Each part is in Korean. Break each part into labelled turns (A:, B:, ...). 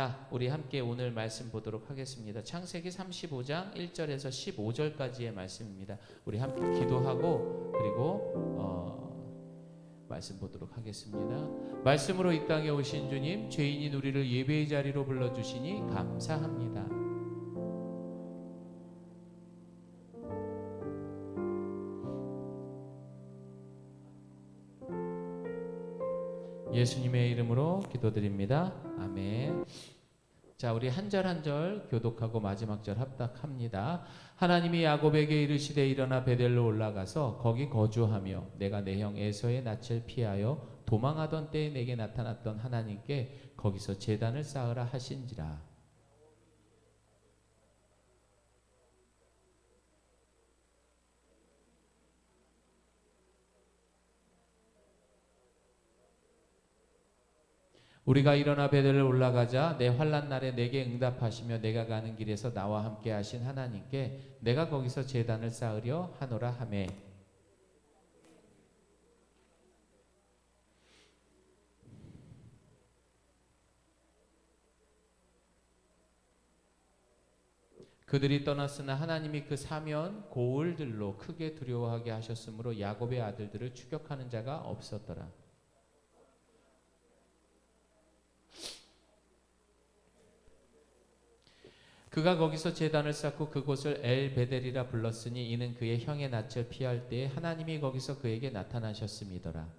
A: 자, 우리 함께 오늘 말씀 보도록 하겠습니다. 창세기 35장 1절에서 15절까지의 말씀입니다. 우리 함께 기도하고 그리고 말씀 보도록 하겠습니다. 말씀으로 이 땅에 오신 주님, 죄인인 우리를 예배의 자리로 불러주시니 감사합니다. 예수님의 이름으로 기도드립니다. 아멘. 자, 우리 한 절 한 절 교독하고 마지막 절 합독합니다. 하나님이 야곱에게 이르시되 일어나 베델로 올라가서 거기 거주하며 내가 내 형 에서의 낯을 피하여 도망하던 때에 내게 나타났던 하나님께 거기서 제단을 쌓으라 하신지라. 우리가 일어나 베델을 올라가자 내 환난 날에 내게 응답하시며 내가 가는 길에서 나와 함께 하신 하나님께 내가 거기서 제단을 쌓으려 하노라 하매. 그들이 떠났으나 하나님이 그 사면 고을들로 크게 두려워하게 하셨으므로 야곱의 아들들을 추격하는 자가 없었더라. 그가 거기서 제단을 쌓고 그곳을 엘베델이라 불렀으니 이는 그의 형의 낯을 피할 때에 하나님이 거기서 그에게 나타나셨음이더라.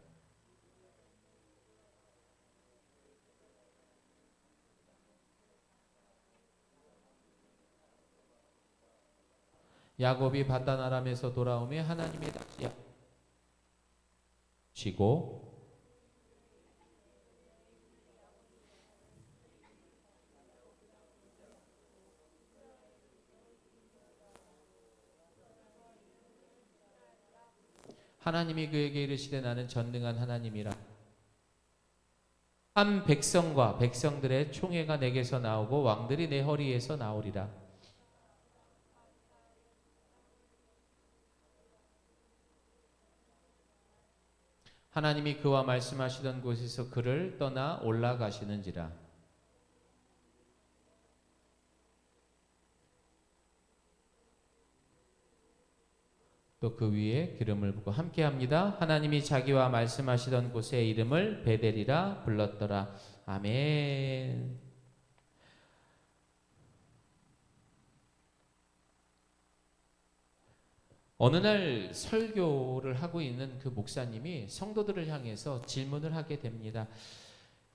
A: 야곱이 바단 아람에서 돌아오며 하나님이 다시 쉬고 하나님이 그에게 이르시되 나는 전능한 하나님이라. 한 백성과 백성들의 총회가 내게서 나오고 왕들이 내 허리에서 나오리라. 하나님이 그와 말씀하시던 곳에서 그를 떠나 올라가시는지라. 또 그 위에 기름을 붓고 함께합니다. 하나님이 자기와 말씀하시던 곳에 이름을 베델이라 불렀더라. 아멘. 어느 날 설교를 하고 있는 그 목사님이 성도들을 향해서 질문을 하게 됩니다.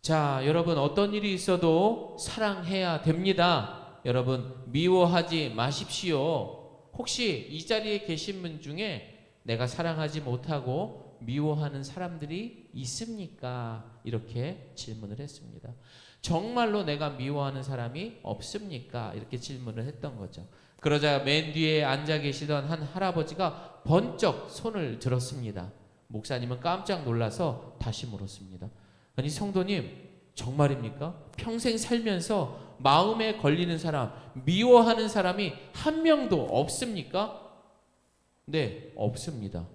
A: 자, 여러분 어떤 일이 있어도 사랑해야 됩니다. 여러분 미워하지 마십시오. 혹시 이 자리에 계신 분 중에 내가 사랑하지 못하고 미워하는 사람들이 있습니까? 이렇게 질문을 했습니다. 정말로 내가 미워하는 사람이 없습니까? 이렇게 질문을 했던 거죠. 그러자 맨 뒤에 앉아 계시던 한 할아버지가 번쩍 손을 들었습니다. 목사님은 깜짝 놀라서 다시 물었습니다. 아니 성도님, 정말입니까? 평생 살면서 마음에 걸리는 사람, 미워하는 사람이 한 명도 없습니까? 네, 없습니다.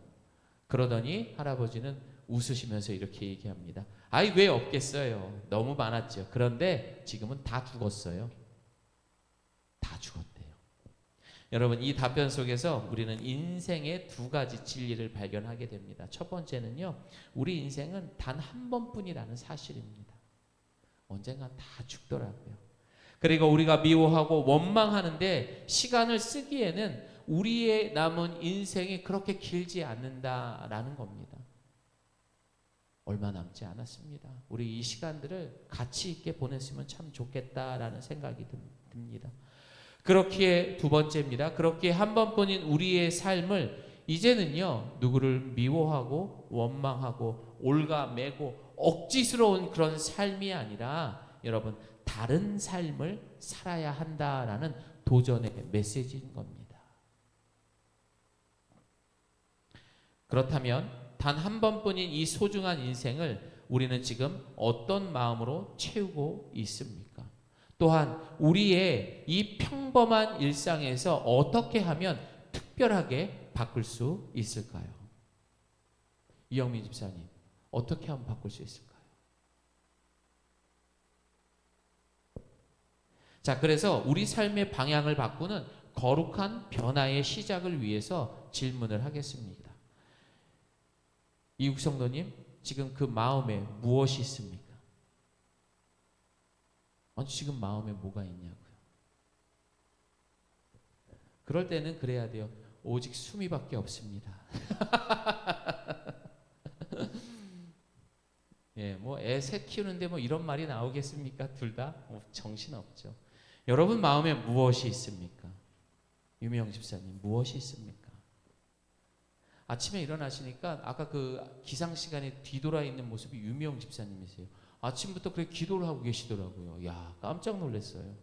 A: 그러더니 할아버지는 웃으시면서 이렇게 얘기합니다. 아이, 왜 없겠어요? 너무 많았죠. 그런데 지금은 다 죽었어요. 다 죽었대요. 여러분, 이 답변 속에서 우리는 인생의 두 가지 진리를 발견하게 됩니다. 첫 번째는요, 우리 인생은 단 한 번뿐이라는 사실입니다. 언젠가 다 죽더라고요. 그리고 우리가 미워하고 원망하는데 시간을 쓰기에는 우리의 남은 인생이 그렇게 길지 않는다라는 겁니다. 얼마 남지 않았습니다. 우리 이 시간들을 가치 있게 보냈으면 참 좋겠다라는 생각이 듭니다. 그렇기에 두 번째입니다. 그렇기에 한 번뿐인 우리의 삶을 이제는요, 누구를 미워하고 원망하고 올가매고 억지스러운 그런 삶이 아니라 여러분 다른 삶을 살아야 한다라는 도전의 메시지인 겁니다. 그렇다면 단 한 번뿐인 이 소중한 인생을 우리는 지금 어떤 마음으로 채우고 있습니까? 또한 우리의 이 평범한 일상에서 어떻게 하면 특별하게 바꿀 수 있을까요? 이영민 집사님, 어떻게 하면 바꿀 수 있을까요? 자, 그래서 우리 삶의 방향을 바꾸는 거룩한 변화의 시작을 위해서 질문을 하겠습니다. 이국 성도님, 지금 그 마음에 무엇이 있습니까? 아니, 지금 마음에 뭐가 있냐고요. 그럴 때는 그래야 돼요. 오직 숨이밖에 없습니다. 예, 뭐 애 셋 키우는데 뭐 이런 말이 나오겠습니까? 둘 다? 정신 없죠. 여러분 마음에 무엇이 있습니까? 유명 집사님, 무엇이 있습니까? 아침에 일어나시니까 아까 그 기상 시간에 뒤돌아 있는 모습이 유명 집사님이세요. 아침부터 그렇게 기도를 하고 계시더라고요. 야, 깜짝 놀랐어요.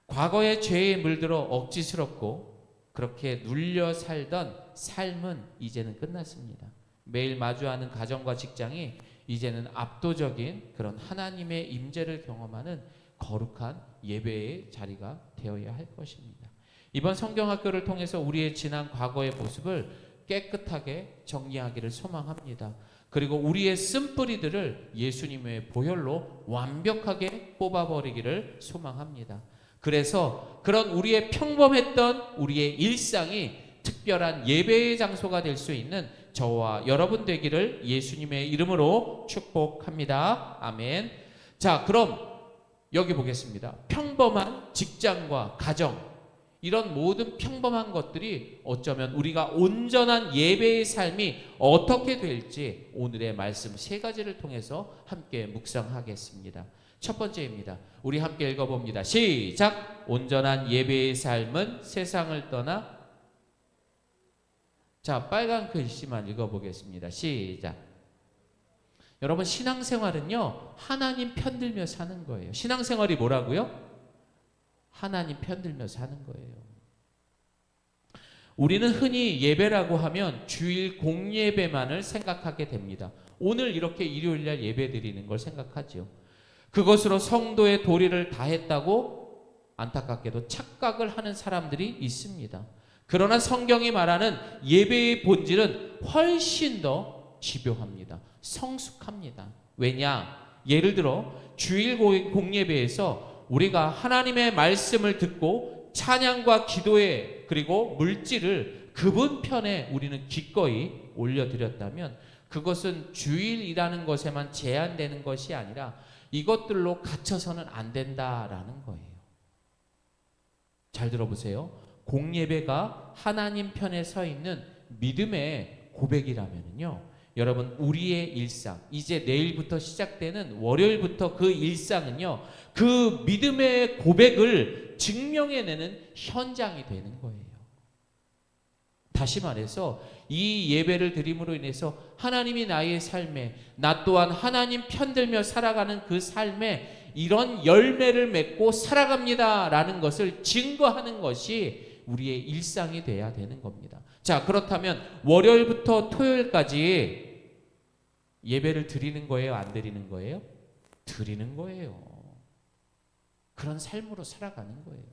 A: 과거의 죄에 물들어 억지스럽고 그렇게 눌려 살던 삶은 이제는 끝났습니다. 매일 마주하는 가정과 직장이 이제는 압도적인 그런 하나님의 임재를 경험하는 거룩한 예배의 자리가 되어야 할 것입니다. 이번 성경학교를 통해서 우리의 지난 과거의 모습을 깨끗하게 정리하기를 소망합니다. 그리고 우리의 쓴뿌리들을 예수님의 보혈로 완벽하게 뽑아버리기를 소망합니다. 그래서 그런 우리의 평범했던 우리의 일상이 특별한 예배의 장소가 될 수 있는 저와 여러분 되기를 예수님의 이름으로 축복합니다. 아멘. 자, 그럼 여기 보겠습니다. 평범한 직장과 가정, 이런 모든 평범한 것들이 어쩌면 우리가 온전한 예배의 삶이 어떻게 될지 오늘의 말씀 세 가지를 통해서 함께 묵상하겠습니다. 첫 번째입니다. 우리 함께 읽어봅니다. 시작! 온전한 예배의 삶은 세상을 떠나. 자, 빨간 글씨만 읽어보겠습니다. 시작! 여러분, 신앙생활은요, 하나님 편들며 사는 거예요. 신앙생활이 뭐라고요? 하나님 편들며 사는 거예요. 우리는 흔히 예배라고 하면 주일 공예배만을 생각하게 됩니다. 오늘 이렇게 일요일날 예배 드리는 걸 생각하죠. 그것으로 성도의 도리를 다했다고 안타깝게도 착각을 하는 사람들이 있습니다. 그러나 성경이 말하는 예배의 본질은 훨씬 더 집요합니다. 성숙합니다. 왜냐? 예를 들어 주일 공예배에서 우리가 하나님의 말씀을 듣고 찬양과 기도에 그리고 물질을 그분 편에 우리는 기꺼이 올려드렸다면 그것은 주일이라는 것에만 제한되는 것이 아니라 이것들로 갇혀서는 안 된다라는 거예요. 잘 들어보세요. 공예배가 하나님 편에 서 있는 믿음의 고백이라면요, 여러분, 우리의 일상, 이제 내일부터 시작되는 월요일부터 그 일상은요, 그 믿음의 고백을 증명해내는 현장이 되는 거예요. 다시 말해서 이 예배를 드림으로 인해서 하나님이 나의 삶에, 나 또한 하나님 편들며 살아가는 그 삶에 이런 열매를 맺고 살아갑니다 라는 것을 증거하는 것이 우리의 일상이 돼야 되는 겁니다. 자, 그렇다면 월요일부터 토요일까지 예배를 드리는 거예요? 안 드리는 거예요? 드리는 거예요. 그런 삶으로 살아가는 거예요.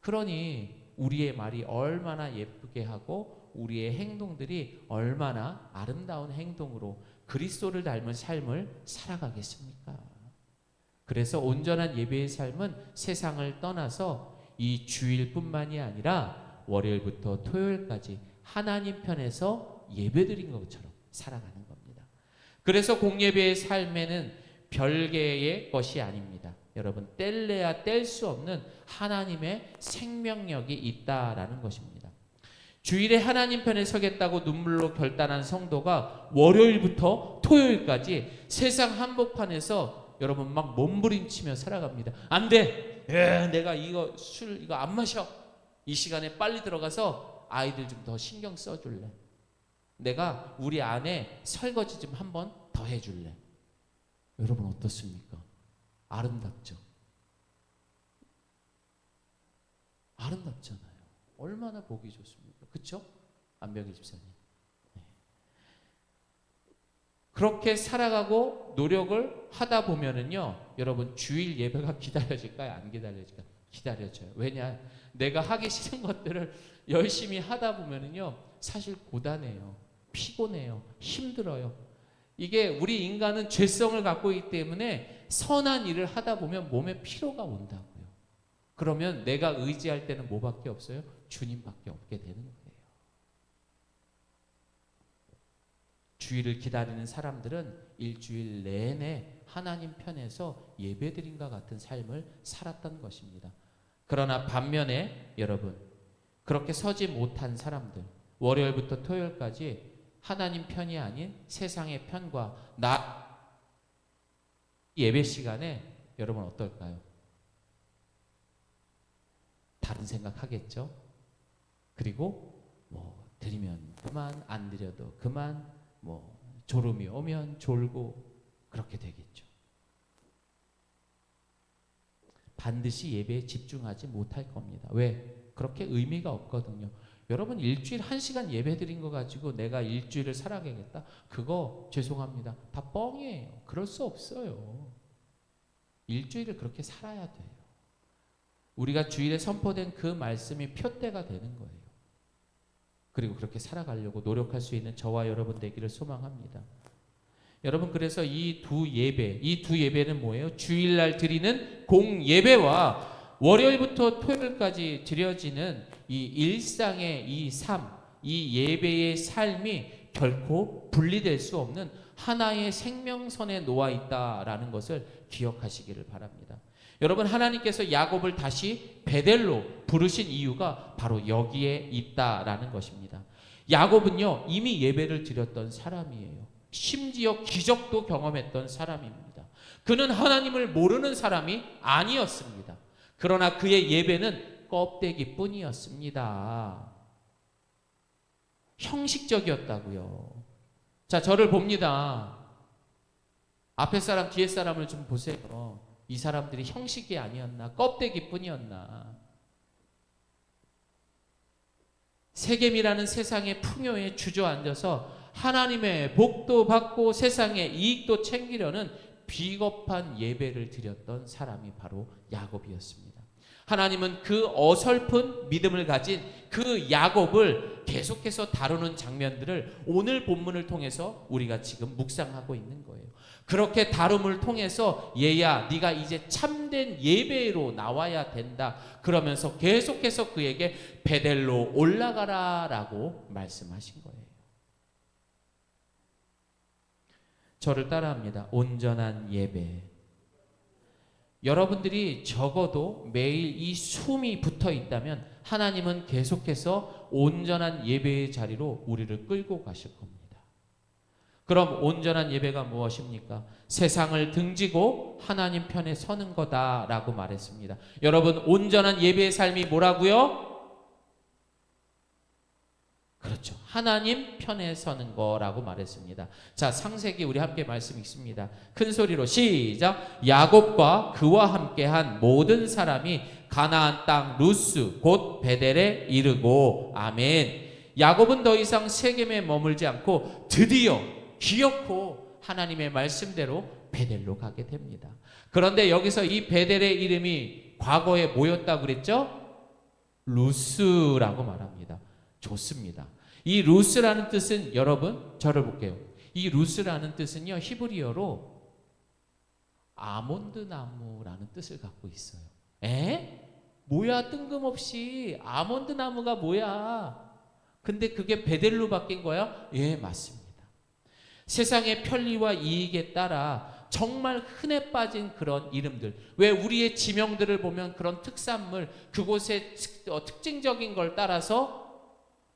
A: 그러니 우리의 말이 얼마나 예쁘게 하고 우리의 행동들이 얼마나 아름다운 행동으로 그리스도를 닮은 삶을 살아가겠습니까? 그래서 온전한 예배의 삶은 세상을 떠나서 이 주일뿐만이 아니라 월요일부터 토요일까지 하나님 편에서 예배드린 것처럼 살아가는 겁니다. 그래서 공예배의 삶에는 별개의 것이 아닙니다. 여러분, 뗄래야 뗄 수 없는 하나님의 생명력이 있다라는 것입니다. 주일에 하나님 편에 서겠다고 눈물로 결단한 성도가 월요일부터 토요일까지 세상 한복판에서 여러분 막 몸부림치며 살아갑니다. 안 돼! 내가 술 이거 안 마셔. 이 시간에 빨리 들어가서 아이들 좀 더 신경 써줄래. 내가 우리 아내 설거지 좀 한번 더 해줄래. 여러분 어떻습니까? 아름답죠? 아름답잖아요. 얼마나 보기 좋습니까? 그렇죠? 안병희 집사님. 네. 그렇게 살아가고 노력을 하다 보면은요, 여러분 주일 예배가 기다려질까요? 안 기다려질까요? 기다려져요. 왜냐? 내가 하기 싫은 것들을 열심히 하다 보면은요, 사실 고단해요. 피곤해요. 힘들어요. 이게 우리 인간은 죄성을 갖고 있기 때문에 선한 일을 하다 보면 몸에 피로가 온다고요. 그러면 내가 의지할 때는 뭐밖에 없어요? 주님밖에 없게 되는 거예요. 주일을 기다리는 사람들은 일주일 내내 하나님 편에서 예배드림과 같은 삶을 살았던 것입니다. 그러나 반면에 여러분, 그렇게 서지 못한 사람들, 월요일부터 토요일까지 하나님 편이 아닌 세상의 편과 나 예배 시간에 여러분 어떨까요? 다른 생각하겠죠? 그리고 뭐 드리면 그만, 안 드려도 그만, 뭐 졸음이 오면 졸고 그렇게 되겠죠. 반드시 예배에 집중하지 못할 겁니다. 왜? 그렇게 의미가 없거든요. 여러분 일주일 1시간 예배 드린 거 가지고 내가 일주일을 살아가겠다? 그거 죄송합니다. 다 뻥이에요. 그럴 수 없어요. 일주일을 그렇게 살아야 돼요. 우리가 주일에 선포된 그 말씀이 표대가 되는 거예요. 그리고 그렇게 살아가려고 노력할 수 있는 저와 여러분 되기를 소망합니다. 여러분 그래서 이 두 예배는 뭐예요? 주일날 드리는 공예배와 월요일부터 토요일까지 드려지는 이 일상의 이 삶, 이 예배의 삶이 결코 분리될 수 없는 하나의 생명선에 놓아 있다라는 것을 기억하시기를 바랍니다. 여러분 하나님께서 야곱을 다시 베델로 부르신 이유가 바로 여기에 있다라는 것입니다. 야곱은요 이미 예배를 드렸던 사람이에요. 심지어 기적도 경험했던 사람입니다. 그는 하나님을 모르는 사람이 아니었습니다. 그러나 그의 예배는 껍데기뿐이었습니다. 형식적이었다고요. 자, 저를 봅니다. 앞에 사람 뒤에 사람을 좀 보세요. 이 사람들이 형식이 아니었나? 껍데기뿐이었나? 세겜이라는 세상의 풍요에 주저앉아서 하나님의 복도 받고 세상의 이익도 챙기려는 비겁한 예배를 드렸던 사람이 바로 야곱이었습니다. 하나님은 그 어설픈 믿음을 가진 그 야곱을 계속해서 다루는 장면들을 오늘 본문을 통해서 우리가 지금 묵상하고 있는 거예요. 그렇게 다룸을 통해서 얘야 네가 이제 참된 예배로 나와야 된다. 그러면서 계속해서 그에게 베델로 올라가라 라고 말씀하신 거예요. 저를 따라합니다. 온전한 예배. 여러분들이 적어도 매일 이 숨이 붙어 있다면 하나님은 계속해서 온전한 예배의 자리로 우리를 끌고 가실 겁니다. 그럼 온전한 예배가 무엇입니까? 세상을 등지고 하나님 편에 서는 거다라고 말했습니다. 여러분 온전한 예배의 삶이 뭐라고요? 그렇죠. 하나님 편에 서는 거라고 말했습니다. 자, 창세기 우리 함께 말씀 읽습니다. 큰 소리로 시작. 야곱과 그와 함께한 모든 사람이 가나안 땅 루스 곧 베델에 이르고 아멘. 야곱은 더 이상 세겜에 머물지 않고 드디어 기어코 하나님의 말씀대로 베델로 가게 됩니다. 그런데 여기서 이 베델의 이름이 과거에 뭐였다고 그랬죠? 루스라고 말합니다. 좋습니다. 이 루스라는 뜻은 여러분 저를 볼게요. 이 루스라는 뜻은요 히브리어로 아몬드 나무라는 뜻을 갖고 있어요. 에? 뭐야 뜬금없이 아몬드 나무가 뭐야? 근데 그게 베델로 바뀐 거야? 예, 맞습니다. 세상의 편리와 이익에 따라 정말 흔해 빠진 그런 이름들. 왜 우리의 지명들을 보면 그런 특산물, 그곳의 특징적인 걸 따라서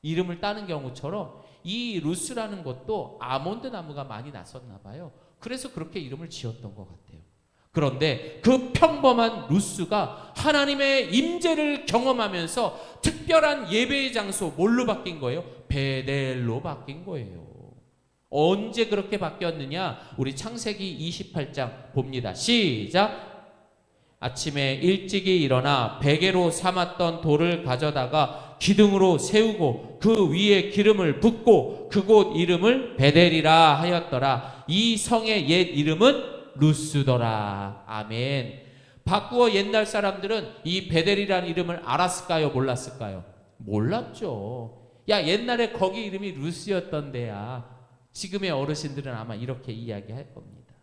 A: 이름을 따는 경우처럼 이 루스라는 것도 아몬드 나무가 많이 났었나 봐요. 그래서 그렇게 이름을 지었던 것 같아요. 그런데 그 평범한 루스가 하나님의 임재를 경험하면서 특별한 예배의 장소 뭘로 바뀐 거예요? 베델로 바뀐 거예요. 언제 그렇게 바뀌었느냐? 우리 창세기 28장 봅니다. 시작. 아침에 일찍이 일어나 베개로 삼았던 돌을 가져다가 기둥으로 세우고 그 위에 기름을 붓고 그곳 이름을 베델이라 하였더라. 이 성의 옛 이름은 루스더라. 아멘. 바꾸어 옛날 사람들은 이 베델이라는 이름을 알았을까요? 몰랐을까요? 몰랐죠. 야, 옛날에 거기 이름이 루스였던 데야. 지금의 어르신들은 아마 이렇게 이야기할 겁니다.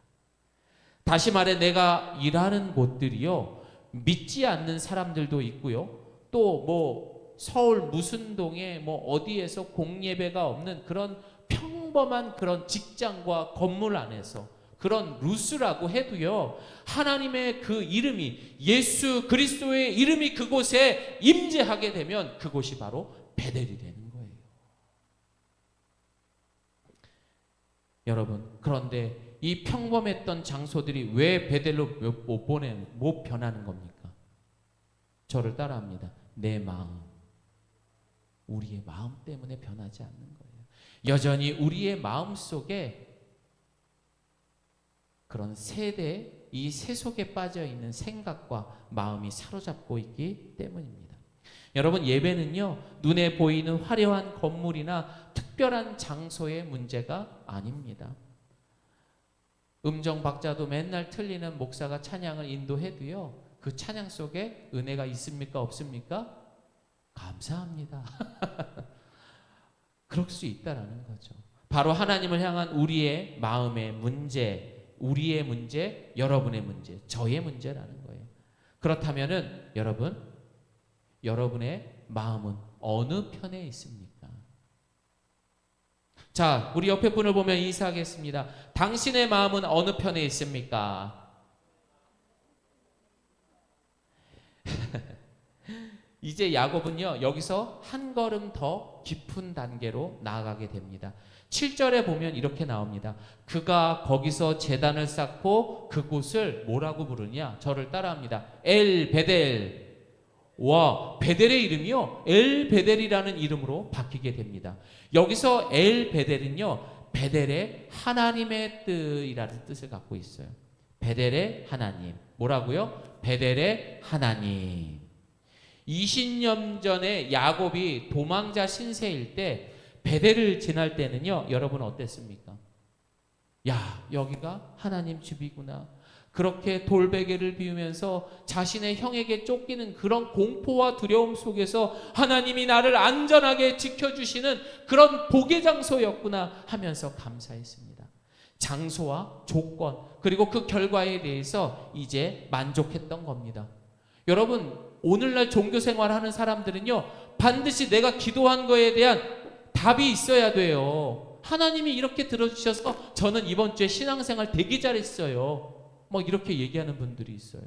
A: 다시 말해 내가 일하는 곳들이요, 믿지 않는 사람들도 있고요. 또 뭐 서울 무슨 동에 뭐 어디에서 공예배가 없는 그런 평범한 그런 직장과 건물 안에서 그런 루스라고 해도요, 하나님의 그 이름이, 예수 그리스도의 이름이 그곳에 임재하게 되면 그곳이 바로 베델이 되는 거예요. 여러분, 그런데 이 평범했던 장소들이 왜 베델로 못 변하는 겁니까? 저를 따라합니다. 내 마음, 우리의 마음 때문에 변하지 않는 거예요. 여전히 우리의 마음 속에 그런 세대, 이 세속에 빠져 있는 생각과 마음이 사로잡고 있기 때문입니다. 여러분, 예배는요, 눈에 보이는 화려한 건물이나 특별한 장소의 문제가 아닙니다. 음정 박자도 맨날 틀리는 목사가 찬양을 인도해도요, 그 찬양 속에 은혜가 있습니까? 없습니까? 감사합니다. 그럴 수 있다라는 거죠. 바로 하나님을 향한 우리의 마음의 문제, 우리의 문제, 여러분의 문제, 저의 문제라는 거예요. 그렇다면은 여러분의 마음은 어느 편에 있습니까? 자, 우리 옆에 분을 보면 인사하겠습니다. 당신의 마음은 어느 편에 있습니까? 이제 야곱은요, 여기서 한 걸음 더 깊은 단계로 나아가게 됩니다. 7절에 보면 이렇게 나옵니다. 그가 거기서 제단을 쌓고 그곳을 뭐라고 부르냐? 저를 따라합니다. 엘 베델. 와, 베델의 이름이요, 엘 베델이라는 이름으로 바뀌게 됩니다. 여기서 엘 베델은요, 베델의 하나님의 뜻이라는 뜻을 갖고 있어요. 베델의 하나님. 뭐라고요? 베델의 하나님. 20년 전에 야곱이 도망자 신세일 때 베델을 지날 때는요, 여러분 어땠습니까? 야, 여기가 하나님 집이구나. 그렇게 돌베개를 비우면서 자신의 형에게 쫓기는 그런 공포와 두려움 속에서 하나님이 나를 안전하게 지켜주시는 그런 복의 장소였구나 하면서 감사했습니다. 장소와 조건, 그리고 그 결과에 대해서 이제 만족했던 겁니다. 여러분, 오늘날 종교 생활하는 사람들은요, 반드시 내가 기도한 거에 대한 답이 있어야 돼요. 하나님이 이렇게 들어주셔서 저는 이번 주에 신앙생활 되게 잘했어요. 막 이렇게 얘기하는 분들이 있어요.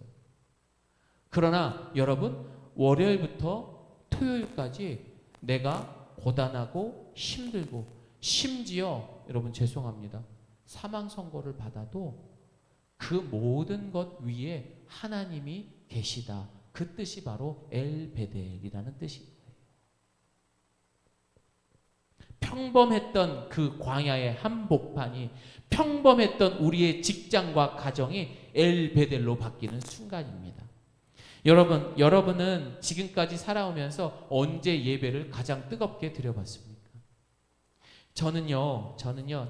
A: 그러나 여러분, 월요일부터 토요일까지 내가 고단하고 힘들고, 심지어 여러분 죄송합니다, 사망 선고를 받아도 그 모든 것 위에 하나님이 계시다. 그 뜻이 바로 엘베델이라는 뜻이에요. 평범했던 그 광야의 한복판이, 평범했던 우리의 직장과 가정이 엘베델로 바뀌는 순간입니다. 여러분은 지금까지 살아오면서 언제 예배를 가장 뜨겁게 드려봤습니까? 저는요,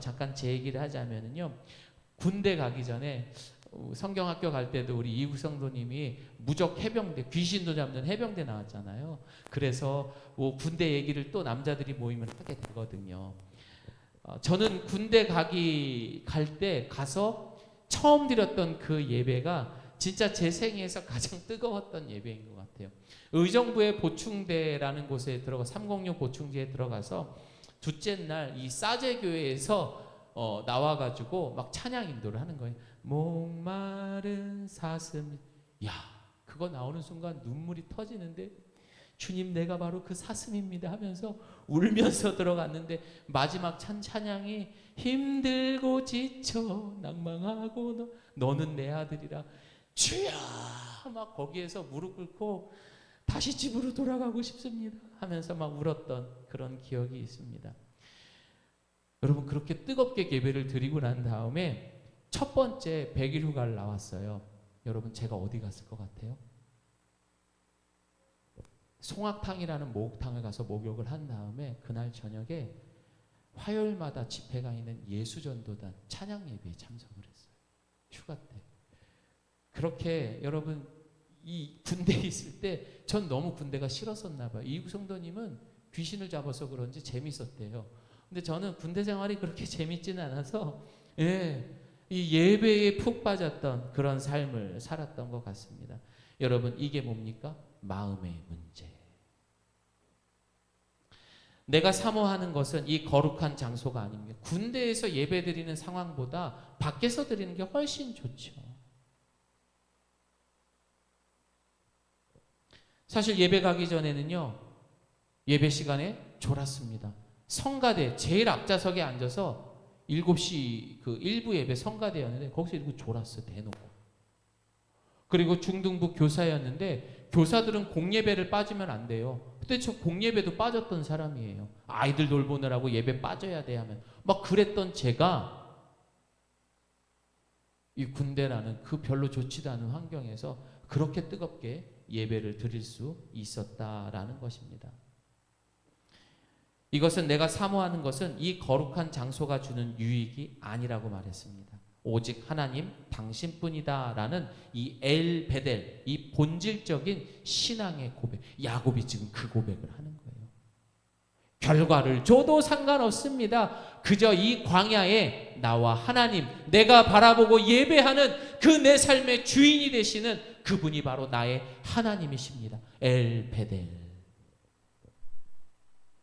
A: 잠깐 제 얘기를 하자면요, 군대 가기 전에 성경학교 갈 때도 우리 이국 성도님이 무적 해병대, 귀신도 잡는 해병대 나왔잖아요. 그래서 뭐 군대 얘기를 또 남자들이 모이면 하게 되거든요. 저는 군대 갈 때 가서 처음 드렸던 그 예배가 진짜 제 생애에서 가장 뜨거웠던 예배인 것 같아요. 의정부의 보충대라는 곳에 306 보충지에 들어가서 둘째 날 이 사제교회에서 나와가지고 막 찬양 인도를 하는 거예요. 목마른 사슴. 야, 그거 나오는 순간 눈물이 터지는데, 주님 내가 바로 그 사슴입니다 하면서 울면서 들어갔는데, 마지막 찬양이 힘들고 지쳐 낭망하고 너는 내 아들이라, 주야, 막 거기에서 무릎 꿇고 다시 집으로 돌아가고 싶습니다 하면서 막 울었던 그런 기억이 있습니다. 여러분, 그렇게 뜨겁게 예배를 드리고 난 다음에 첫 번째 100일 휴가를 나왔어요. 여러분, 제가 어디 갔을 것 같아요? 송악탕이라는 목욕탕을 가서 목욕을 한 다음에 그날 저녁에 화요일마다 집회가 있는 예수전도단 찬양 예배에 참석을 했어요. 휴가 때. 그렇게 여러분, 이 군대에 있을 때 전 너무 군대가 싫었었나 봐요. 이국 성도님은 귀신을 잡아서 그런지 재밌었대요. 근데 저는 군대 생활이 그렇게 재밌지는 않아서, 이 예배에 푹 빠졌던 그런 삶을 살았던 것 같습니다. 여러분, 이게 뭡니까? 마음의 문제. 내가 사모하는 것은 이 거룩한 장소가 아닙니다. 군대에서 예배 드리는 상황보다 밖에서 드리는 게 훨씬 좋죠. 사실 예배 가기 전에는요, 예배 시간에 졸았습니다. 성가대 제일 앞좌석에 앉아서 7시 그 일부 예배 성가대였는데 거기서 이러고 졸았어요. 대놓고. 그리고 중등부 교사였는데 교사들은 공예배를 빠지면 안 돼요. 그때 저 공예배도 빠졌던 사람이에요. 아이들 돌보느라고 예배 빠져야 돼 하면 막 그랬던 제가 이 군대라는 그 별로 좋지도 않은 환경에서 그렇게 뜨겁게 예배를 드릴 수 있었다라는 것입니다. 이것은 내가 사모하는 것은 이 거룩한 장소가 주는 유익이 아니라고 말했습니다. 오직 하나님 당신뿐이다 라는 이 엘 베델, 이 본질적인 신앙의 고백, 야곱이 지금 그 고백을 하는 거예요. 결과를 줘도 상관없습니다. 그저 이 광야에 나와 하나님, 내가 바라보고 예배하는 그 내 삶의 주인이 되시는 그분이 바로 나의 하나님이십니다. 엘 베델.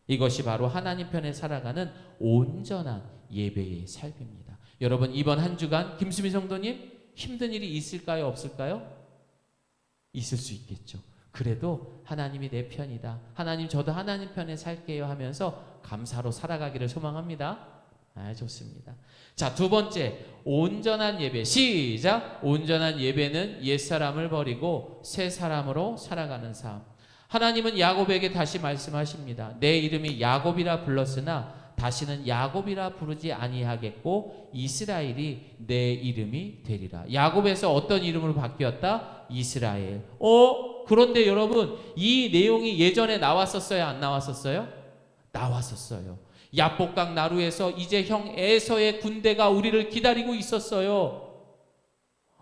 A: 이것이 바로 하나님 편에 살아가는 온전한 예배의 삶입니다. 여러분, 이번 한 주간 김수미 성도님 힘든 일이 있을까요? 없을까요? 있을 수 있겠죠. 그래도 하나님이 내 편이다. 하나님, 저도 하나님 편에 살게요 하면서 감사로 살아가기를 소망합니다. 좋습니다. 자, 두 번째, 온전한 예배. 시작! 온전한 예배는 옛사람을 버리고 새 사람으로 살아가는 삶. 하나님은 야곱에게 다시 말씀하십니다. 내 이름이 야곱이라 불렀으나 다시는 야곱이라 부르지 아니하겠고 이스라엘이 내 이름이 되리라. 야곱에서 어떤 이름으로 바뀌었다? 이스라엘. 그런데 여러분, 이 내용이 예전에 나왔었어요? 안 나왔었어요? 나왔었어요. 야복강 나루에서 이제 형 에서의 군대가 우리를 기다리고 있었어요.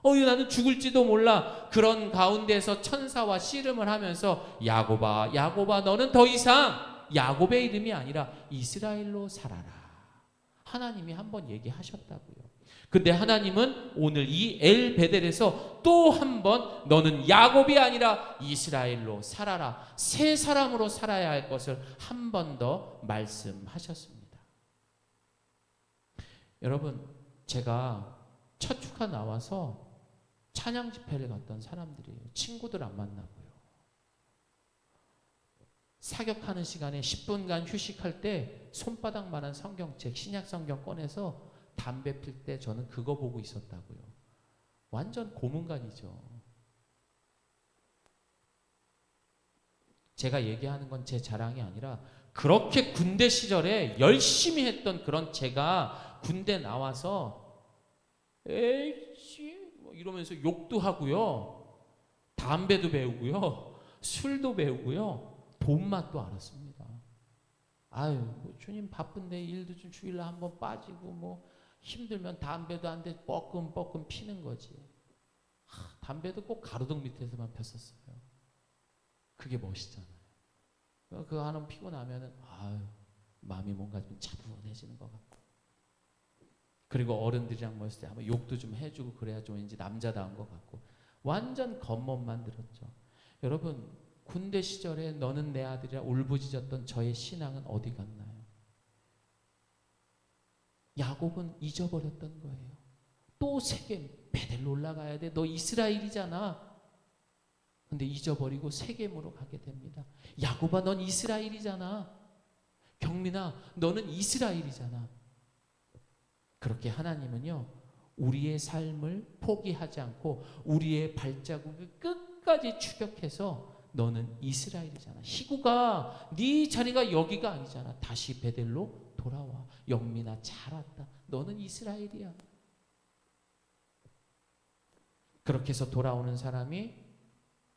A: 나는 죽을지도 몰라. 그런 가운데서 천사와 씨름을 하면서 야곱아, 야곱아, 너는 더 이상 야곱의 이름이 아니라 이스라엘로 살아라. 하나님이 한번 얘기하셨다고요. 근데 하나님은 오늘 이 엘 베델에서 또 한번 너는 야곱이 아니라 이스라엘로 살아라. 새 사람으로 살아야 할 것을 한 번 더 말씀하셨습니다. 여러분, 제가 첫 주가 나와서 찬양 집회를 갔던 사람들이에요. 친구들 안 만나고요. 사격하는 시간에 10분간 휴식할 때 손바닥만한 성경책, 신약 성경 꺼내서 담배 필 때 저는 그거 보고 있었다고요. 완전 고문관이죠. 제가 얘기하는 건 제 자랑이 아니라 그렇게 군대 시절에 열심히 했던 그런 제가 군대 나와서 에이씨 뭐 이러면서 욕도 하고요. 담배도 배우고요. 술도 배우고요. 돈맛도 알았습니다. 뭐 주님 바쁜데 일도 좀 주일날 한번 빠지고 뭐 힘들면 담배도 안 돼 뻐끔뻐끔 피는 거지. 담배도 꼭 가로등 밑에서만 폈었어요. 그게 멋있잖아요. 그거 하나 피고 나면은 마음이 뭔가 좀 차분해지는 것 같고. 그리고 어른들이랑 모였을 때 한번 욕도 좀 해주고 그래야 좀 왠지 남자다운 것 같고. 완전 겉멋만 들었죠. 여러분, 군대 시절에 너는 내 아들이라 울부짖었던 저의 신앙은 어디 갔나요? 야곱은 잊어버렸던 거예요. 또 세겜 베델로 올라가야 돼. 너 이스라엘이잖아. 근데 잊어버리고 세겜으로 가게 됩니다. 야곱아, 넌 이스라엘이잖아. 경민아, 너는 이스라엘이잖아. 그렇게 하나님은요, 우리의 삶을 포기하지 않고 우리의 발자국을 끝까지 추격해서 너는 이스라엘이잖아. 희구가 네 자리가 여기가 아니잖아. 다시 베델로 돌아와. 영민아, 잘 왔다. 너는 이스라엘이야. 그렇게 해서 돌아오는 사람이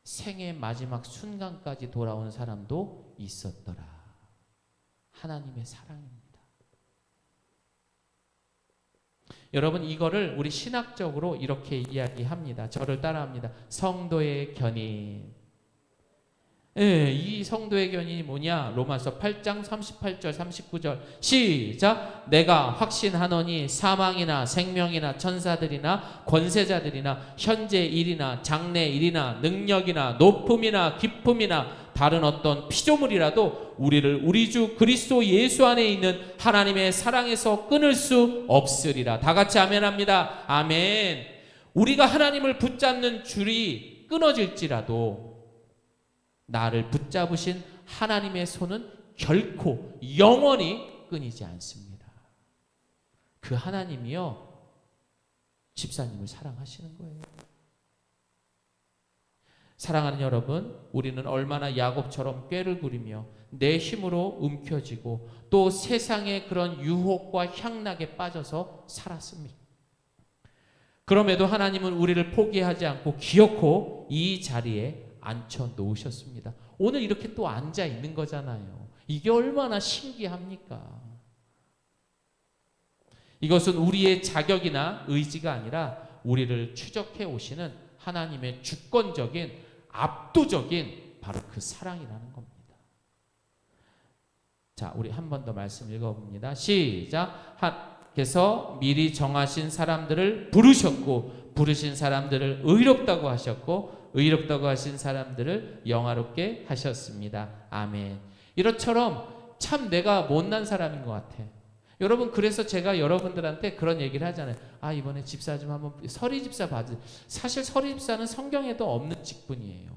A: 생의 마지막 순간까지 돌아오는 사람도 있었더라. 하나님의 사랑입니다. 여러분, 이거를 우리 신학적으로 이렇게 이야기합니다. 저를 따라합니다. 성도의 견인. 예, 이 성도의 견인이 뭐냐? 로마서 8장 38절 39절 시작. 내가 확신하노니 사망이나 생명이나 천사들이나 권세자들이나 현재 일이나 장래 일이나 능력이나 높음이나 깊음이나 다른 어떤 피조물이라도 우리를 우리 주 그리스도 예수 안에 있는 하나님의 사랑에서 끊을 수 없으리라. 다 같이 아멘합니다. 아멘. 우리가 하나님을 붙잡는 줄이 끊어질지라도 나를 붙잡으신 하나님의 손은 결코 영원히 끊이지 않습니다. 그 하나님이요, 집사님을 사랑하시는 거예요. 사랑하는 여러분, 우리는 얼마나 야곱처럼 꾀를 부리며 내 힘으로 움켜쥐고 또 세상의 그런 유혹과 향락에 빠져서 살았습니다. 그럼에도 하나님은 우리를 포기하지 않고 기어코 이 자리에 앉혀 놓으셨습니다. 오늘 이렇게 또 앉아 있는 거잖아요. 이게 얼마나 신기합니까? 이것은 우리의 자격이나 의지가 아니라 우리를 추적해 오시는 하나님의 주권적인 압도적인 바로 그 사랑이라는 겁니다. 자, 우리 한 번 더 말씀 읽어봅니다. 시작. 하나님께서 미리 정하신 사람들을 부르셨고 부르신 사람들을 의롭다고 하셨고 의롭다고 하신 사람들을 영화롭게 하셨습니다. 아멘. 이것처럼 참 내가 못난 사람인 것 같아. 여러분, 그래서 제가 여러분들한테 그런 얘기를 하잖아요. 아, 이번에 집사 좀 한번 서리 집사 봐주세요. 사실 서리 집사는 성경에도 없는 직분이에요.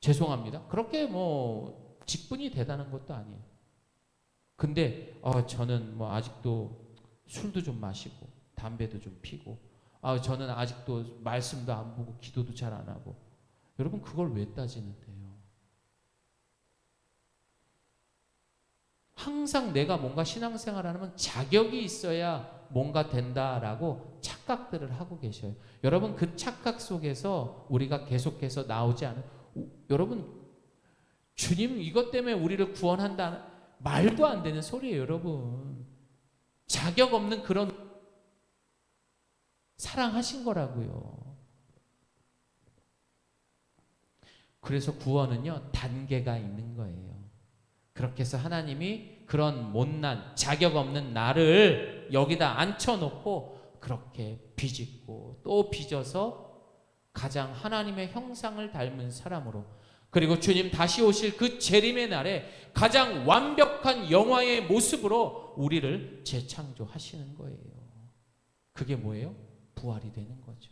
A: 죄송합니다. 그렇게 뭐 직분이 대단한 것도 아니에요. 근데 저는 뭐 아직도 술도 좀 마시고 담배도 좀 피고 저는 아직도 말씀도 안 보고 기도도 잘 안 하고. 여러분, 그걸 왜 따지는데요? 항상 내가 뭔가 신앙생활 하면 자격이 있어야 뭔가 된다라고 착각들을 하고 계셔요. 여러분, 그 착각 속에서 우리가 계속해서 나오지 않은, 여러분, 주님 이것 때문에 우리를 구원한다는 말도 안 되는 소리예요. 여러분, 자격 없는 그런 사랑하신 거라고요. 그래서 구원은요, 단계가 있는 거예요. 그렇게 해서 하나님이 그런 못난 자격 없는 나를 여기다 앉혀놓고 그렇게 빚고 또 빚어서 가장 하나님의 형상을 닮은 사람으로, 그리고 주님 다시 오실 그 재림의 날에 가장 완벽한 영화의 모습으로 우리를 재창조하시는 거예요. 그게 뭐예요? 부활이 되는 거죠.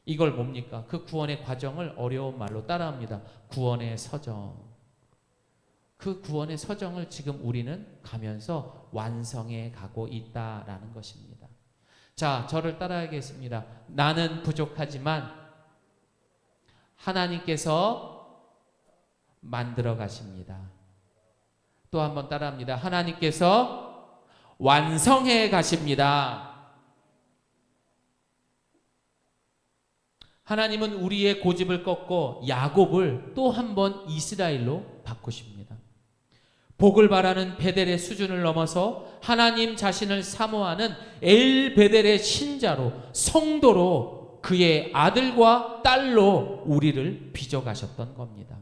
A: 이걸 뭡니까? 그 구원의 과정을 어려운 말로 따라합니다. 구원의 서정. 그 구원의 서정을 지금 우리는 가면서 완성해 가고 있다라는 것입니다. 자, 저를 따라하겠습니다. 나는 부족하지만 하나님께서 만들어 가십니다. 또 한번 따라합니다. 하나님께서 완성해 가십니다. 하나님은 우리의 고집을 꺾고 야곱을 또 한 번 이스라엘로 바꾸십니다. 복을 바라는 베델의 수준을 넘어서 하나님 자신을 사모하는 엘 베델의 신자로, 성도로, 그의 아들과 딸로 우리를 빚어가셨던 겁니다.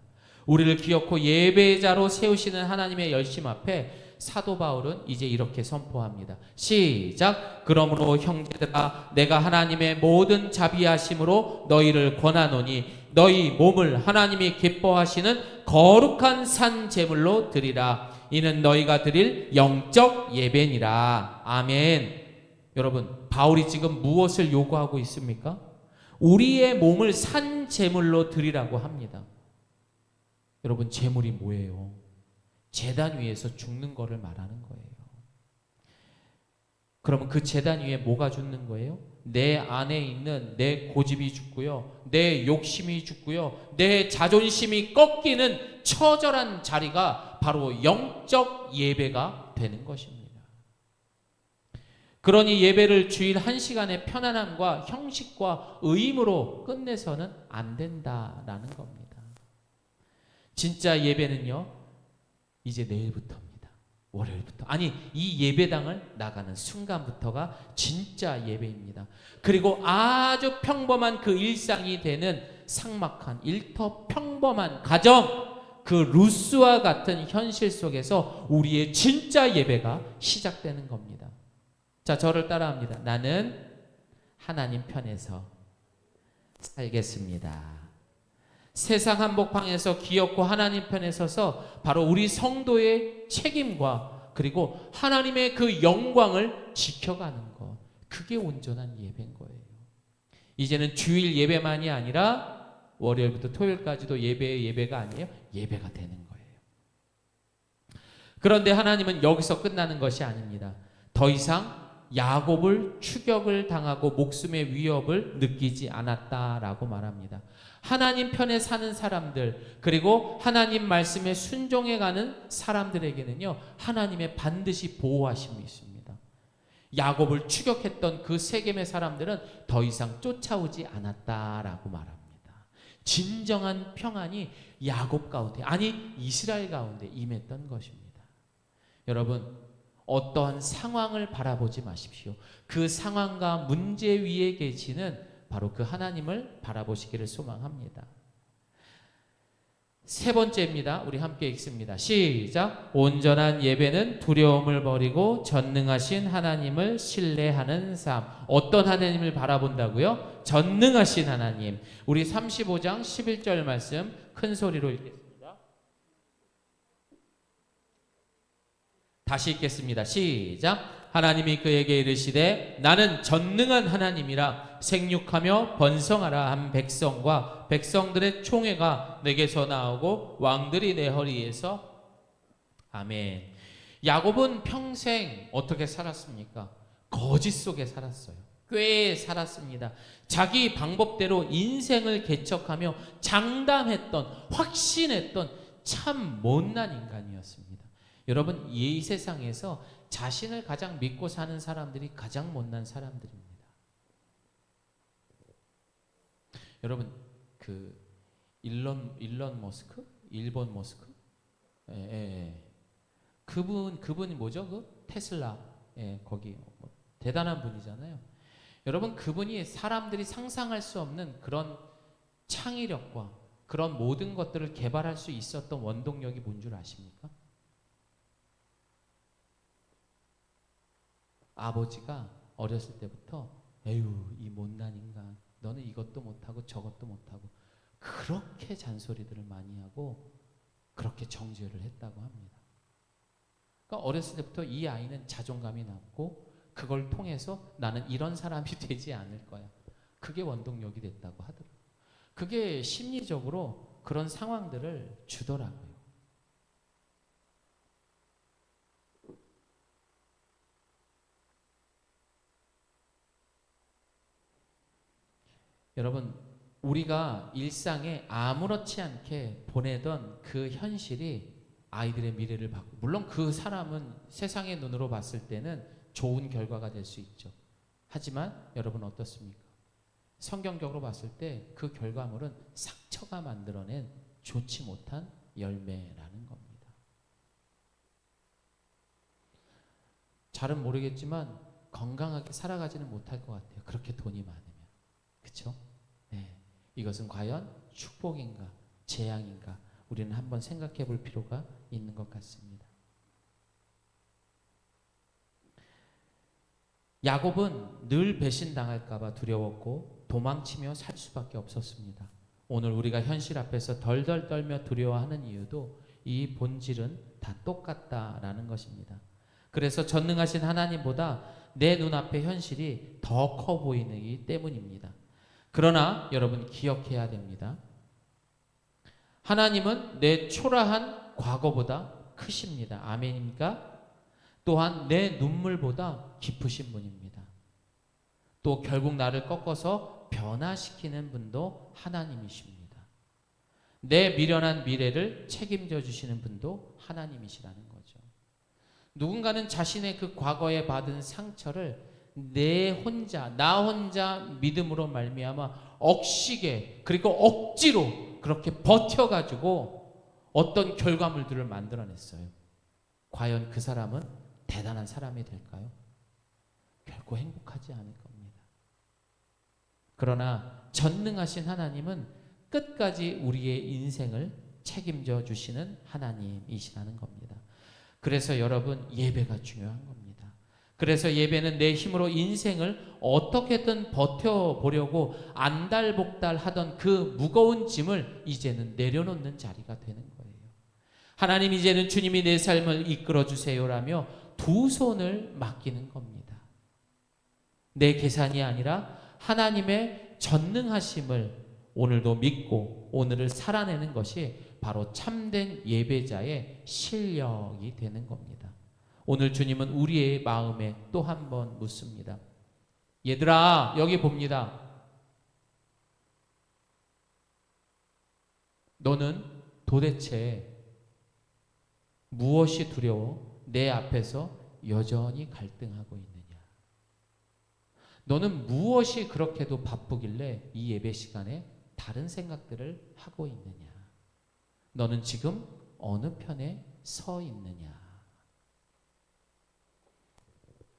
A: 우리를 기어코 예배자로 세우시는 하나님의 열심 앞에 사도 바울은 이제 이렇게 선포합니다. 시작. 그러므로 형제들아, 내가 하나님의 모든 자비하심으로 너희를 권하노니 너희 몸을 하나님이 기뻐하시는 거룩한 산 제물로 드리라. 이는 너희가 드릴 영적 예배니라. 아멘. 여러분, 바울이 지금 무엇을 요구하고 있습니까? 우리의 몸을 산 제물로 드리라고 합니다. 여러분, 제물이 뭐예요? 제단 위에서 죽는 거를 말하는 거예요. 그러면 그 제단 위에 뭐가 죽는 거예요? 내 안에 있는 내 고집이 죽고요, 내 욕심이 죽고요, 내 자존심이 꺾이는 처절한 자리가 바로 영적 예배가 되는 것입니다. 그러니 예배를 주일 1시간의 편안함과 형식과 의무로 끝내서는 안 된다라는 겁니다. 진짜 예배는요, 이제 내일부터입니다. 월요일부터. 아니, 이 예배당을 나가는 순간부터가 진짜 예배입니다. 그리고 아주 평범한 그 일상이 되는 삭막한 일터 평범한 가정, 그 루스와 같은 현실 속에서 우리의 진짜 예배가 시작되는 겁니다. 자, 저를 따라합니다. 나는 하나님 편에서 살겠습니다. 세상 한복판에서 기업고 하나님 편에 서서 바로 우리 성도의 책임과 그리고 하나님의 그 영광을 지켜가는 것, 그게 온전한 예배인 거예요. 이제는 주일 예배만이 아니라 월요일부터 토요일까지도 예배가 아니에요. 예배가 되는 거예요. 그런데 하나님은 여기서 끝나는 것이 아닙니다. 더 이상 야곱을 추격을 당하고 목숨의 위협을 느끼지 않았다라고 말합니다. 하나님 편에 사는 사람들, 그리고 하나님 말씀에 순종해가는 사람들에게는요, 하나님의 반드시 보호하심이 있습니다. 야곱을 추격했던 그 세겜의 사람들은 더 이상 쫓아오지 않았다라고 말합니다. 진정한 평안이 야곱 가운데, 아니 이스라엘 가운데 임했던 것입니다. 여러분, 어떠한 상황을 바라보지 마십시오. 그 상황과 문제 위에 계시는 바로 그 하나님을 바라보시기를 소망합니다. 세 번째입니다. 우리 함께 읽습니다. 시작. 온전한 예배는 두려움을 버리고 전능하신 하나님을 신뢰하는 삶. 어떤 하나님을 바라본다고요? 전능하신 하나님. 우리 35장 11절 말씀 큰 소리로 읽겠습니다. 다시 읽겠습니다. 시작. 하나님이 그에게 이르시되 나는 전능한 하나님이라 생육하며 번성하라 한 백성과 백성들의 총회가 내게서 나오고 왕들이 내 허리에서. 아멘. 야곱은 평생 어떻게 살았습니까? 거짓 속에 살았어요. 꽤 살았습니다. 자기 방법대로 인생을 개척하며 장담했던, 확신했던 참 못난 인간이었습니다. 여러분, 이 세상에서 자신을 가장 믿고 사는 사람들이 가장 못난 사람들입니다. 여러분, 그 일론 머스크? 일본 머스크? 그분이 뭐죠? 그 테슬라. 거기 대단한 분이잖아요. 여러분, 그분이 사람들이 상상할 수 없는 그런 창의력과 그런 모든 것들을 개발할 수 있었던 원동력이 뭔 줄 아십니까? 아버지가 어렸을 때부터 에휴, 이 못난 인간, 너는 이것도 못하고 저것도 못하고 그렇게 잔소리들을 많이 하고 그렇게 정죄를 했다고 합니다. 그러니까 어렸을 때부터 이 아이는 자존감이 낮고 그걸 통해서 나는 이런 사람이 되지 않을 거야. 그게 원동력이 됐다고 하더라고요. 그게 심리적으로 그런 상황들을 주더라고요. 여러분, 우리가 일상에 아무렇지 않게 보내던 그 현실이 아이들의 미래를 바꾸고, 물론 그 사람은 세상의 눈으로 봤을 때는 좋은 결과가 될 수 있죠. 하지만 여러분 어떻습니까? 성경적으로 봤을 때 그 결과물은 상처가 만들어낸 좋지 못한 열매라는 겁니다. 잘은 모르겠지만 건강하게 살아가지는 못할 것 같아요. 그렇게 돈이 많으면. 그렇죠? 네. 이것은 과연 축복인가 재앙인가 우리는 한번 생각해 볼 필요가 있는 것 같습니다. 야곱은 늘 배신당할까 봐 두려웠고 도망치며 살 수밖에 없었습니다. 오늘 우리가 현실 앞에서 덜덜 떨며 두려워하는 이유도 이 본질은 다 똑같다라는 것입니다. 그래서 전능하신 하나님보다 내 눈앞의 현실이 더 커 보이기 때문입니다. 그러나 여러분 기억해야 됩니다. 하나님은 내 초라한 과거보다 크십니다. 아멘입니까? 또한 내 눈물보다 깊으신 분입니다. 또 결국 나를 꺾어서 변화시키는 분도 하나님이십니다. 내 미련한 미래를 책임져 주시는 분도 하나님이시라는 거죠. 누군가는 자신의 그 과거에 받은 상처를 나 혼자 믿음으로 말미암아 억시게 그리고 억지로 그렇게 버텨가지고 어떤 결과물들을 만들어냈어요. 과연 그 사람은 대단한 사람이 될까요? 결코 행복하지 않을 겁니다. 그러나 전능하신 하나님은 끝까지 우리의 인생을 책임져 주시는 하나님이시라는 겁니다. 그래서 여러분, 예배가 중요한 겁니다. 그래서 예배는 내 힘으로 인생을 어떻게든 버텨보려고 안달복달 하던 그 무거운 짐을 이제는 내려놓는 자리가 되는 거예요. 하나님, 이제는 주님이 내 삶을 이끌어 주세요라며 두 손을 맡기는 겁니다. 내 계산이 아니라 하나님의 전능하심을 오늘도 믿고 오늘을 살아내는 것이 바로 참된 예배자의 실력이 되는 겁니다. 오늘 주님은 우리의 마음에 또 한 번 묻습니다. 얘들아, 여기 봅니다. 너는 도대체 무엇이 두려워 내 앞에서 여전히 갈등하고 있느냐? 너는 무엇이 그렇게도 바쁘길래 이 예배 시간에 다른 생각들을 하고 있느냐? 너는 지금 어느 편에 서 있느냐?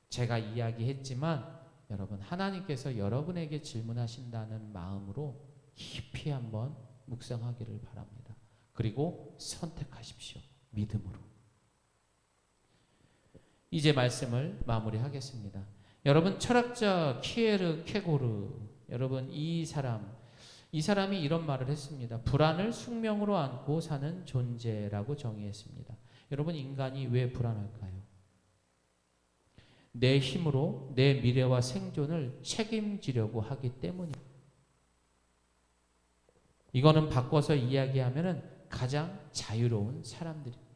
A: 제가 이야기했지만 여러분, 하나님께서 여러분에게 질문하신다는 마음으로 깊이 한번 묵상하기를 바랍니다. 그리고 선택하십시오. 믿음으로. 이제 말씀을 마무리하겠습니다. 여러분, 철학자 키에르 케고르, 여러분, 이 사람이 이런 말을 했습니다. 불안을 숙명으로 안고 사는 존재라고 정의했습니다. 여러분, 인간이 왜 불안할까요? 내 힘으로 내 미래와 생존을 책임지려고 하기 때문입니다. 이거는 바꿔서 이야기하면 가장 자유로운 사람들입니다.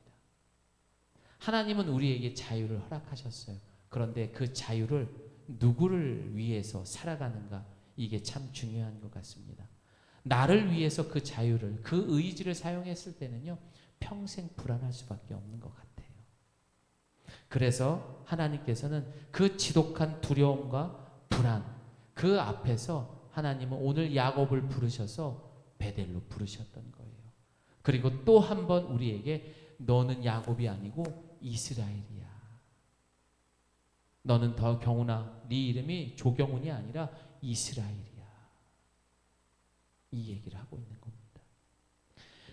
A: 하나님은 우리에게 자유를 허락하셨어요. 그런데 그 자유를 누구를 위해서 살아가는가, 이게 참 중요한 것 같습니다. 나를 위해서 그 자유를, 그 의지를 사용했을 때는요, 평생 불안할 수밖에 없는 것 같아요. 그래서 하나님께서는 그 지독한 두려움과 불안, 그 앞에서 하나님은 오늘 야곱을 부르셔서 베델로 부르셨던 거예요. 그리고 또 한 번 우리에게 너는 야곱이 아니고 이스라엘이야. 너는 더 경훈아, 네 이름이 조경훈이 아니라 이스라엘이야. 이 얘기를 하고 있는 겁니다.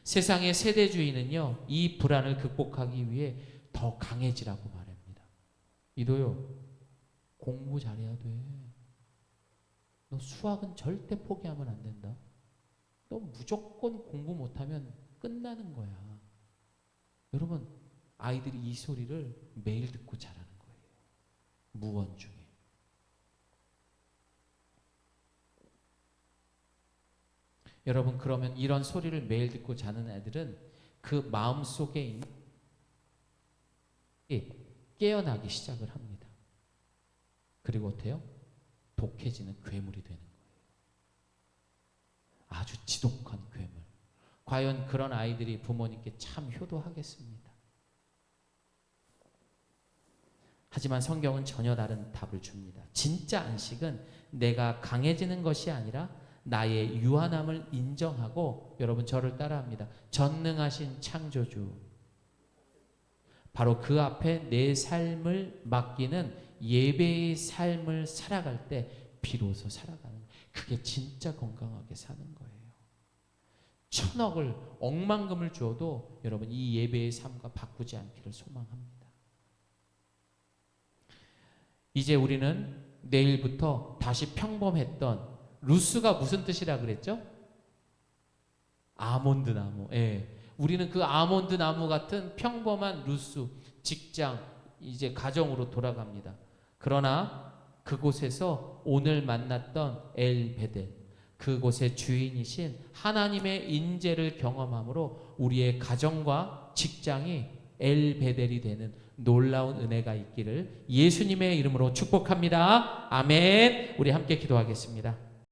A: 세상의 세대주의는요, 이 불안을 극복하기 위해 더 강해지라고 말합니다. 이도요, 공부 잘해야 돼. 너 수학은 절대 포기하면 안 된다. 너 무조건 공부 못하면 끝나는 거야. 여러분, 아이들이 이 소리를 매일 듣고 자라는 거예요. 무언 중에. 여러분, 그러면 이런 소리를 매일 듣고 자는 애들은 그 마음속에 있는 깨어나기 시작을 합니다. 그리고 어때요? 독해지는 괴물이 되는 거예요. 아주 지독한 괴물. 과연 그런 아이들이 부모님께 참 효도하겠습니다. 하지만 성경은 전혀 다른 답을 줍니다. 진짜 안식은 내가 강해지는 것이 아니라 나의 유한함을 인정하고, 여러분 저를 따라합니다. 전능하신 창조주, 바로 그 앞에 내 삶을 맡기는 예배의 삶을 살아갈 때 비로소 살아가는, 그게 진짜 건강하게 사는 거예요. 1000억을, 억만금을 주어도 여러분 이 예배의 삶과 바꾸지 않기를 소망합니다. 이제 우리는 내일부터 다시 평범했던, 루스가 무슨 뜻이라 그랬죠? 아몬드 나무. 예. 우리는 그 아몬드 나무 같은 평범한 루스, 직장, 이제 가정으로 돌아갑니다. 그러나 그곳에서 오늘 만났던 엘베델, 그곳의 주인이신 하나님의 인재를 경험함으로 우리의 가정과 직장이 엘베델이 되는 놀라운 은혜가 있기를 예수님의 이름으로 축복합니다. 아멘. 우리 함께 기도하겠습니다.